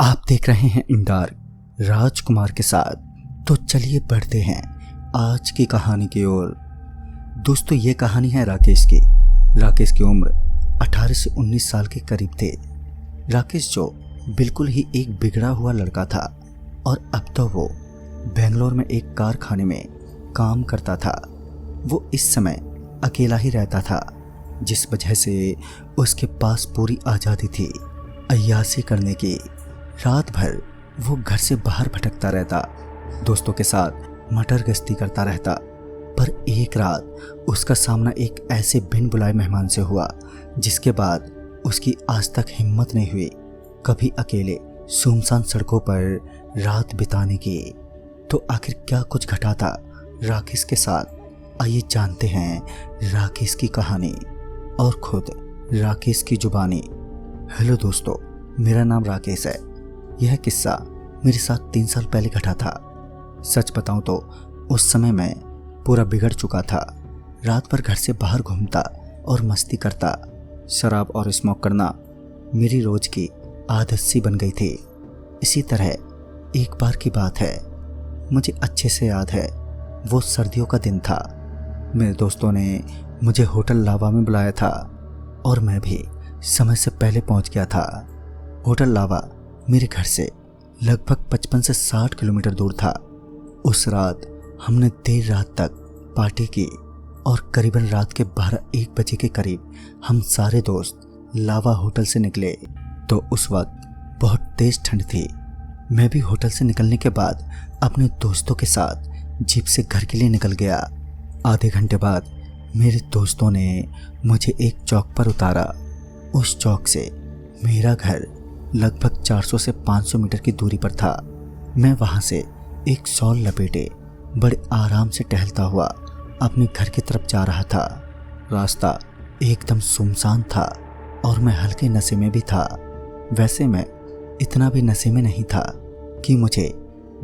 आप देख रहे हैं इन डार्क राजकुमार के साथ। तो चलिए बढ़ते हैं आज की कहानी की ओर। दोस्तों, ये कहानी है राकेश की। राकेश की उम्र 18 से 19 साल के करीब थे। राकेश जो बिल्कुल ही एक बिगड़ा हुआ लड़का था और अब तो वो बेंगलोर में एक कारखाने में काम करता था। वो इस समय अकेला ही रहता था, जिस वजह से उसके पास पूरी आज़ादी थी अय्याशी करने की। रात भर वो घर से बाहर भटकता रहता, दोस्तों के साथ मटर गश्ती करता रहता। पर एक रात उसका सामना एक ऐसे बिन बुलाए मेहमान से हुआ जिसके बाद उसकी आज तक हिम्मत नहीं हुई कभी अकेले सुनसान सड़कों पर रात बिताने की। तो आखिर क्या कुछ घटा था राकेश के साथ? आइए जानते हैं राकेश की कहानी और खुद राकेश की जुबानी। हेलो दोस्तों, मेरा नाम राकेश है। यह किस्सा मेरे साथ 3 साल पहले घटा था। सच बताऊं तो उस समय मैं पूरा बिगड़ चुका था। रात भर घर से बाहर घूमता और मस्ती करता। शराब और स्मोक करना मेरी रोज की आदत सी बन गई थी। इसी तरह एक बार की बात है, मुझे अच्छे से याद है, वो सर्दियों का दिन था। मेरे दोस्तों ने मुझे होटल लावा में बुलाया था और मैं भी समय से पहले पहुंच गया था। होटल लावा मेरे घर से लगभग 55 से 60 किलोमीटर दूर था। उस रात हमने देर रात तक पार्टी की और करीबन रात के 12-1 बजे के करीब हम सारे दोस्त लावा होटल से निकले। तो उस वक्त बहुत तेज ठंड थी। मैं भी होटल से निकलने के बाद अपने दोस्तों के साथ जीप से घर के लिए निकल गया। आधे घंटे बाद मेरे दोस्तों ने मुझे एक चौक पर उतारा। उस चौक से मेरा घर लगभग 400 से 500 मीटर की दूरी पर था। मैं वहां से एक शॉल लपेटे बड़े आराम से टहलता हुआ अपने घर की तरफ जा रहा था। रास्ता एकदम सुनसान था और मैं हल्के नशे में भी था। वैसे मैं इतना भी नशे में नहीं था कि मुझे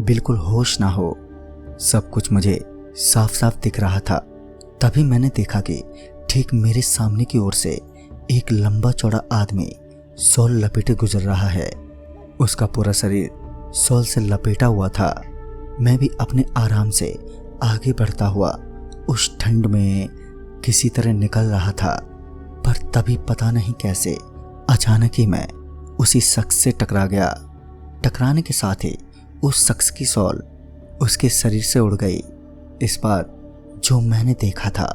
बिल्कुल होश ना हो। सब कुछ मुझे साफ साफ दिख रहा था। तभी मैंने देखा कि ठीक मेरे सामने की ओर से एक लंबा चौड़ा आदमी शॉल लपेटे गुजर रहा है। उसका पूरा शरीर शॉल से लपेटा हुआ था। मैं भी अपने आराम से आगे बढ़ता हुआ उस ठंड में किसी तरह निकल रहा था। पर तभी पता नहीं कैसे अचानक ही मैं उसी शख्स से टकरा गया। टकराने के साथ ही उस शख्स की शॉल उसके शरीर से उड़ गई। इस बार जो मैंने देखा था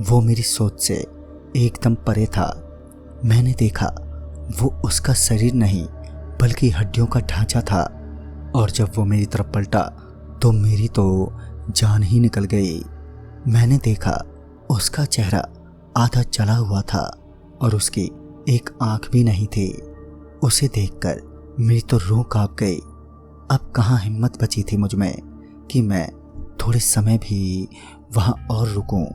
वो मेरी सोच से एकदम परे था। मैंने देखा वो उसका शरीर नहीं बल्कि हड्डियों का ढांचा था और जब वो मेरी तरफ पलटा तो मेरी तो जान ही निकल गई। मैंने देखा उसका चेहरा आधा जला हुआ था और उसकी एक आंख भी नहीं थी। उसे देखकर मेरी तो रूह कांप गई। अब कहाँ हिम्मत बची थी मुझ में कि मैं थोड़े समय भी वहां और रुकूं।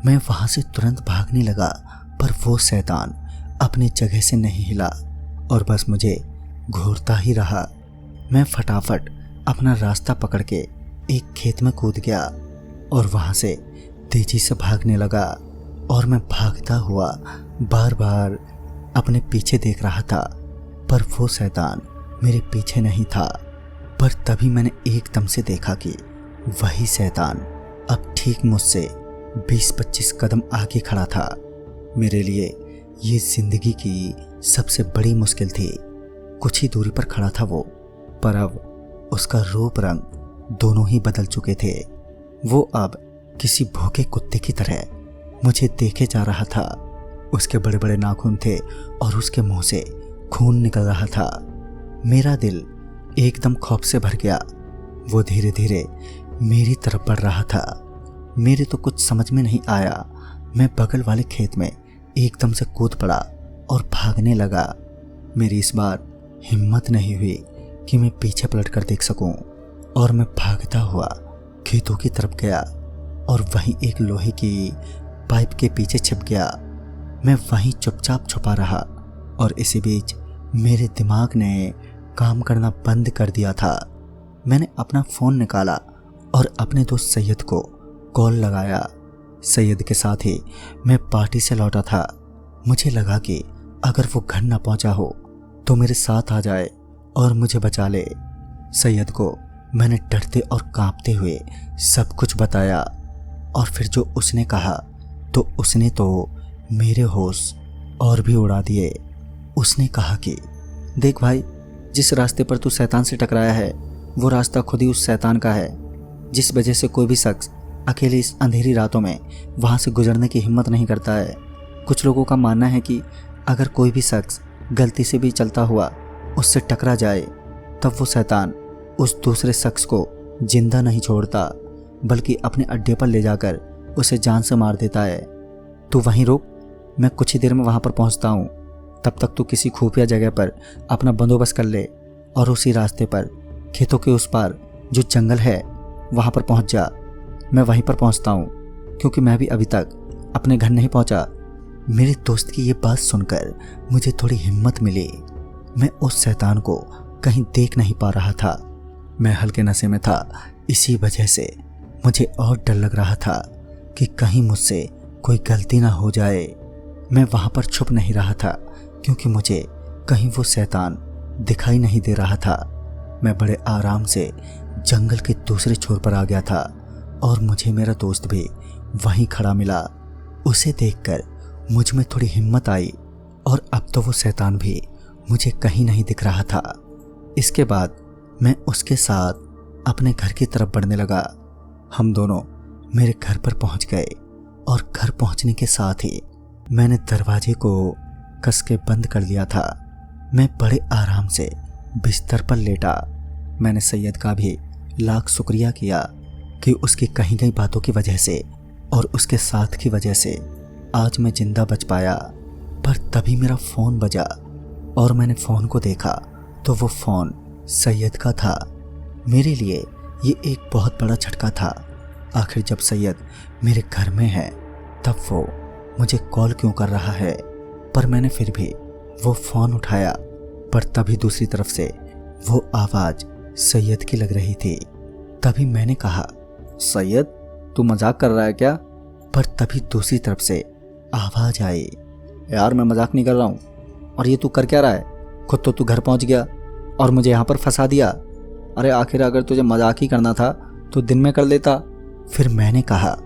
मैं वहां से तुरंत भागने लगा, पर वो शैतान अपनी जगह से नहीं हिला और बस मुझे घूरता ही रहा। मैं फटाफट अपना रास्ता पकड़ के एक खेत में कूद गया और वहां से तेजी से भागने लगा। और मैं भागता हुआ बार बार अपने पीछे देख रहा था, पर वो शैतान मेरे पीछे नहीं था। पर तभी मैंने एकदम से देखा कि वही शैतान अब ठीक मुझसे 20-25 कदम आगे खड़ा था। मेरे लिए ये जिंदगी की सबसे बड़ी मुश्किल थी। कुछ ही दूरी पर खड़ा था वो, पर अब उसका रूप रंग दोनों ही बदल चुके थे। वो अब किसी भूखे कुत्ते की तरह मुझे देखे जा रहा था। उसके बड़े बड़े नाखून थे और उसके मुंह से खून निकल रहा था। मेरा दिल एकदम खौफ से भर गया। वो धीरे धीरे मेरी तरफ बढ़ रहा था। मेरे तो कुछ समझ में नहीं आया। मैं बगल वाले खेत में एकदम से कूद पड़ा और भागने लगा। मेरी इस बार हिम्मत नहीं हुई कि मैं पीछे पलटकर देख सकूं और मैं भागता हुआ खेतों की तरफ गया और वहीं एक लोहे की पाइप के पीछे छिप गया। मैं वहीं चुपचाप छुपा रहा और इसी बीच मेरे दिमाग ने काम करना बंद कर दिया था। मैंने अपना फ़ोन निकाला और अपने दोस्त सैयद को कॉल लगाया। सैयद के साथ ही मैं पार्टी से लौटा था। मुझे लगा कि अगर वो घर ना पहुंचा हो तो मेरे साथ आ जाए और मुझे बचा ले। सैयद को मैंने डरते और कांपते हुए सब कुछ बताया और फिर जो उसने कहा तो उसने तो मेरे होश और भी उड़ा दिए। उसने कहा कि देख भाई, जिस रास्ते पर तू शैतान से टकराया है वो रास्ता खुद ही उस शैतान का है, जिस वजह से कोई भी शख्स अकेले इस अंधेरी रातों में वहाँ से गुजरने की हिम्मत नहीं करता है। कुछ लोगों का मानना है कि अगर कोई भी शख्स गलती से भी चलता हुआ उससे टकरा जाए तब वो शैतान उस दूसरे शख्स को जिंदा नहीं छोड़ता बल्कि अपने अड्डे पर ले जाकर उसे जान से मार देता है। तू वहीं रुक, मैं कुछ ही देर में वहाँ पर पहुँचता हूँ। तब तक तू किसी खुफिया जगह पर अपना बंदोबस्त कर ले और उसी रास्ते पर खेतों के उस पार जो जंगल है वहाँ पर पहुँच जा। मैं वहीं पर पहुँचता हूँ क्योंकि मैं भी अभी तक अपने घर नहीं पहुँचा। मेरे दोस्त की ये बात सुनकर मुझे थोड़ी हिम्मत मिली। मैं उस शैतान को कहीं देख नहीं पा रहा था। मैं हल्के नशे में था, इसी वजह से मुझे और डर लग रहा था कि कहीं मुझसे कोई गलती ना हो जाए। मैं वहाँ पर छुप नहीं रहा था क्योंकि मुझे कहीं वो शैतान दिखाई नहीं दे रहा था। मैं बड़े आराम से जंगल के दूसरे छोर पर आ गया था और मुझे मेरा दोस्त भी वहीं खड़ा मिला। उसे देखकर मुझ में थोड़ी हिम्मत आई और अब तो वो शैतान भी मुझे कहीं नहीं दिख रहा था। इसके बाद मैं उसके साथ अपने घर की तरफ बढ़ने लगा। हम दोनों मेरे घर पर पहुंच गए और घर पहुंचने के साथ ही मैंने दरवाजे को कस के बंद कर लिया था। मैं बड़े आराम से बिस्तर पर लेटा। मैंने सैयद का भी लाख शुक्रिया किया कि उसकी कही गई बातों की वजह से और उसके साथ की वजह से आज मैं जिंदा बच पाया। पर तभी मेरा फ़ोन बजा और मैंने फ़ोन को देखा तो वो फ़ोन सैयद का था। मेरे लिए ये एक बहुत बड़ा झटका था। आखिर जब सैयद मेरे घर में है तब वो मुझे कॉल क्यों कर रहा है। पर मैंने फिर भी वो फ़ोन उठाया, पर तभी दूसरी तरफ से वो आवाज़ सैयद की लग रही थी। तभी मैंने कहा, सैयद तू मजाक कर रहा है क्या? पर तभी दूसरी तरफ से आवाज़ आई, यार मैं मजाक नहीं कर रहा हूँ। और ये तू कर क्या रहा है? खुद तो तू घर पहुँच गया और मुझे यहाँ पर फंसा दिया। अरे आखिर अगर तुझे मजाक ही करना था तो दिन में कर लेता। फिर मैंने कहा,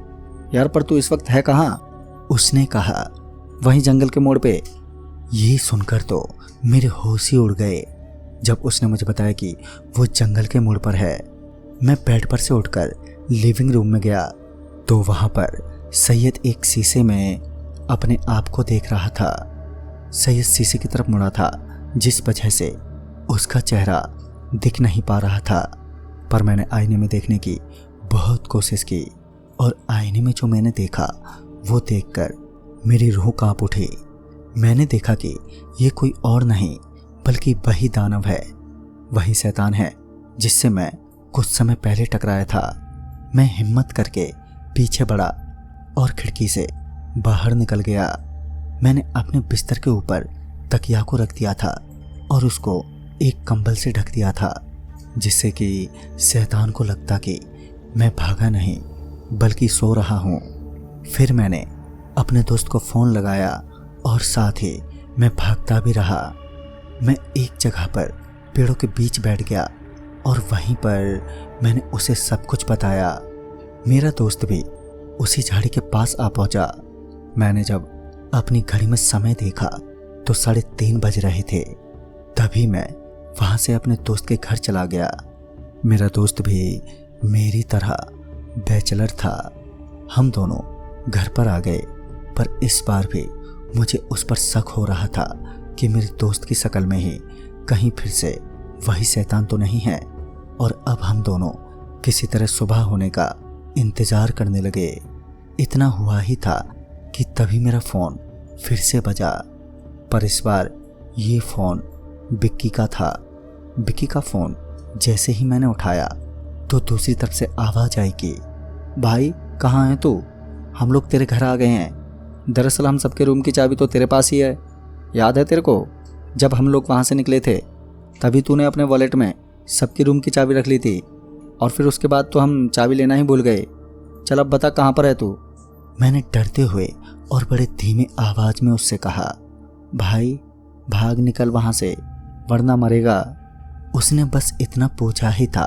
यार पर तू इस वक्त है कहाँ? उसने कहा, वहीं जंगल के मोड़ पे। ये सुनकर तो मेरे होश ही उड़ गए जब उसने मुझे बताया कि वो जंगल के मोड़ पर है। मैं बेड पर से उठकर लिविंग रूम में गया तो वहाँ पर सैयद एक शीशे में अपने आप को देख रहा था। सैयद शीशे की तरफ मुड़ा था जिस वजह से उसका चेहरा दिख नहीं पा रहा था। पर मैंने आईने में देखने की बहुत कोशिश की और आईने में जो मैंने देखा वो देखकर मेरी रूह कांप उठी। मैंने देखा कि ये कोई और नहीं बल्कि वही दानव है, वही शैतान है जिससे मैं कुछ समय पहले टकराया था। मैं हिम्मत करके पीछे बढ़ा और खिड़की से बाहर निकल गया। मैंने अपने बिस्तर के ऊपर तकिया को रख दिया था और उसको एक कंबल से ढक दिया था जिससे कि शैतान को लगता कि मैं भागा नहीं बल्कि सो रहा हूँ। फिर मैंने अपने दोस्त को फ़ोन लगाया और साथ ही मैं भागता भी रहा। मैं एक जगह पर पेड़ों के बीच बैठ गया और वहीं पर मैंने उसे सब कुछ बताया। मेरा दोस्त भी उसी झाड़ी के पास आ पहुंचा। मैंने जब अपनी घड़ी में समय देखा तो 3:30 बज रहे थे। तभी मैं वहां से अपने दोस्त के घर चला गया। मेरा दोस्त भी मेरी तरह बैचलर था। हम दोनों घर पर आ गए, पर इस बार भी मुझे उस पर शक हो रहा था कि मेरे दोस्त की शक्ल में ही कहीं फिर से वही शैतान तो नहीं है। और अब हम दोनों किसी तरह सुबह होने का इंतज़ार करने लगे। इतना हुआ ही था कि तभी मेरा फ़ोन फिर से बजा, पर इस बार ये फ़ोन बिक्की का था। बिक्की का फ़ोन जैसे ही मैंने उठाया तो दूसरी तरफ से आवाज़ आई कि भाई कहाँ है तू? हम लोग तेरे घर आ गए हैं। दरअसल हम सबके रूम की चाबी तो तेरे पास ही है। याद है तेरे को जब हम लोग वहाँ से निकले थे तभी तूने अपने वॉलेट में सबकी रूम की चाबी रख ली थी और फिर उसके बाद तो हम चाबी लेना ही भूल गए। चल अब बता कहाँ पर है तू? मैंने डरते हुए और बड़े धीमे आवाज़ में उससे कहा, भाई भाग निकल वहाँ से वरना मरेगा। उसने बस इतना पूछा ही था,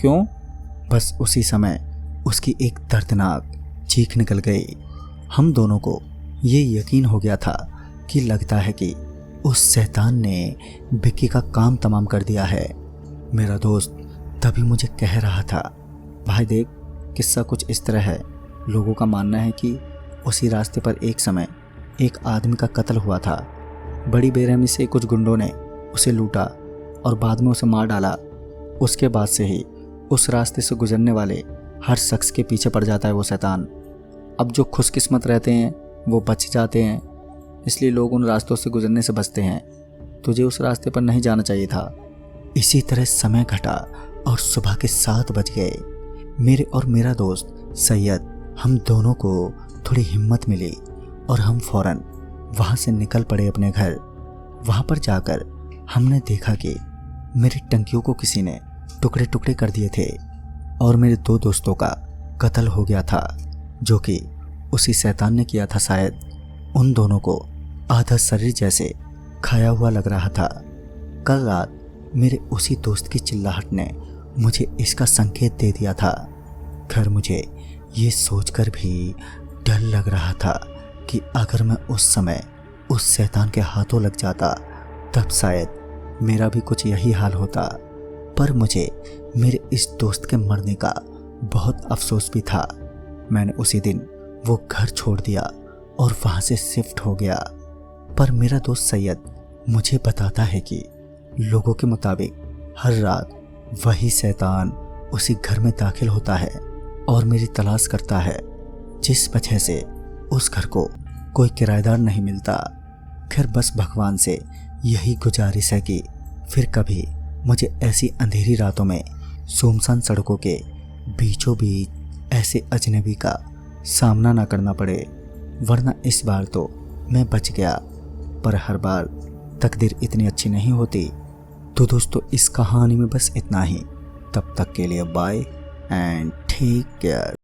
क्यों? बस उसी समय उसकी एक दर्दनाक चीख निकल गई। हम दोनों को ये यकीन हो गया था कि लगता है कि उस शैतान ने विक्की का काम तमाम कर दिया है। मेरा दोस्त तभी मुझे कह रहा था, भाई देख, किस्सा कुछ इस तरह है। लोगों का मानना है कि उसी रास्ते पर एक समय एक आदमी का कत्ल हुआ था। बड़ी बेरहमी से कुछ गुंडों ने उसे लूटा और बाद में उसे मार डाला। उसके बाद से ही उस रास्ते से गुजरने वाले हर शख्स के पीछे पड़ जाता है वो शैतान। अब जो खुशकिस्मत रहते हैं वो बच जाते हैं, इसलिए लोग उन रास्तों से गुजरने से बचते हैं। तुझे उस रास्ते पर नहीं जाना चाहिए था। इसी तरह समय घटा और सुबह के 7 बज गए। मेरे और मेरा दोस्त सैयद, हम दोनों को थोड़ी हिम्मत मिली और हम फौरन वहाँ से निकल पड़े अपने घर। वहाँ पर जाकर हमने देखा कि मेरी टंकियों को किसी ने टुकड़े टुकड़े कर दिए थे और मेरे 2 दोस्तों का कत्ल हो गया था, जो कि उसी शैतान ने किया था। शायद उन दोनों को आधा शरीर जैसे खाया हुआ लग रहा था। कल रात मेरे उसी दोस्त की चिल्लाहट ने मुझे इसका संकेत दे दिया था। खैर, मुझे ये सोचकर भी डर लग रहा था कि अगर मैं उस समय उस शैतान के हाथों लग जाता तब शायद मेरा भी कुछ यही हाल होता। पर मुझे मेरे इस दोस्त के मरने का बहुत अफसोस भी था। मैंने उसी दिन वो घर छोड़ दिया और वहाँ से शिफ्ट हो गया। पर मेरा दोस्त सैयद मुझे बताता है कि लोगों के मुताबिक हर रात वही शैतान उसी घर में दाखिल होता है और मेरी तलाश करता है, जिस वजह से उस घर को कोई किराएदार नहीं मिलता। खैर, बस भगवान से यही गुजारिश है कि फिर कभी मुझे ऐसी अंधेरी रातों में सुनसान सड़कों के बीचों बीच ऐसे अजनबी का सामना ना करना पड़े, वरना इस बार तो मैं बच गया। पर हर बार तकदीर इतनी अच्छी नहीं होती। तो दोस्तों, इस कहानी में बस इतना ही। तब तक के लिए बाय एंड टेक केयर।